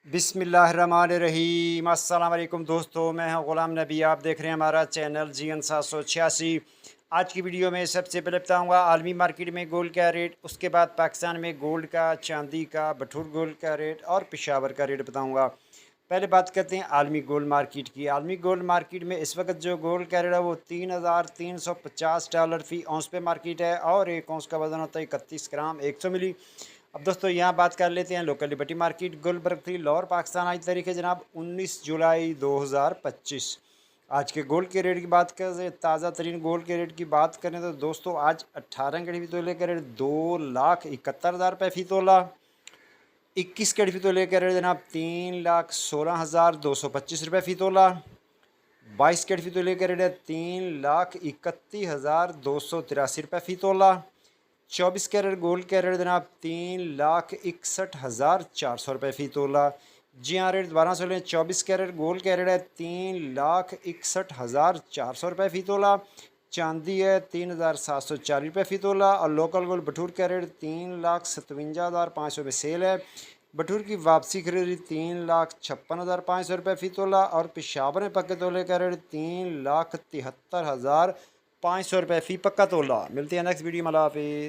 बिस्मिल्लाहिर्रहमानिर्रहीम। अस्सलाम वालेकुम दोस्तों, मैं हूं ग़ुलाम नबी। आप देख रहे हैं हमारा चैनल GN 786। आज की वीडियो में सबसे पहले बताऊंगा आलमी मार्केट में गोल्ड का रेट, उसके बाद पाकिस्तान में गोल्ड का, चांदी का, बटूर गोल्ड का रेट और पेशावर का रेट बताऊंगा। पहले बात करते हैं आलमी गोल्ड मार्केट की। आलमी गोल्ड मार्केट में इस वक्त जो गोल्ड का रेट है वो $3,350 फ़ी औंस पे मार्केट है और एक औंस का वज़न होता है 31 ग्राम 100 मिली। अब दोस्तों यहाँ बात कर लेते हैं लोकल लिबर्टी मार्केट गुलबर्ग थी लाहौर पाकिस्तान। आज तारीख है जनाब 19 जुलाई 2025। आज के गोल्ड के रेट की बात करें, ताज़ा तरीन गोल्ड के रेट की बात करें तो दोस्तों आज 18 कैरेट फ़ी तोले का रेट 2,71,000 रुपये फ़ी तोला। 21 कैरेट फ़ी तोले का रेट जनाब 3,16,225 रुपये फ़ी तोला। 22 कैरेट फ़ी तोले का रेट है 3,31,283 रुपये फ़ी तोला। 24 कैरेट गोल्ड का रेट जनाब 3,61,400 रुपये फ़ी तोला। जी हाँ, रेट दोबारा से लें। 24 कैरेट गोल्ड का रेट है 3,61,400 रुपये फ़ी तोला। चांदी है 3,740 रुपये फ़ी तोला और लोकल गोल्ड बटूर का रेट 3,57,500 में सेल है। बटूर की वापसी खरीदी 3,56,500 रुपये फ़ी तोला और पेशावर में पक्के तोले का रेट 3,73,500 रुपये फ़ी पक्का तोला। मिलते हैं नेक्स्ट वीडियो में। अल्लाह हाफिज़।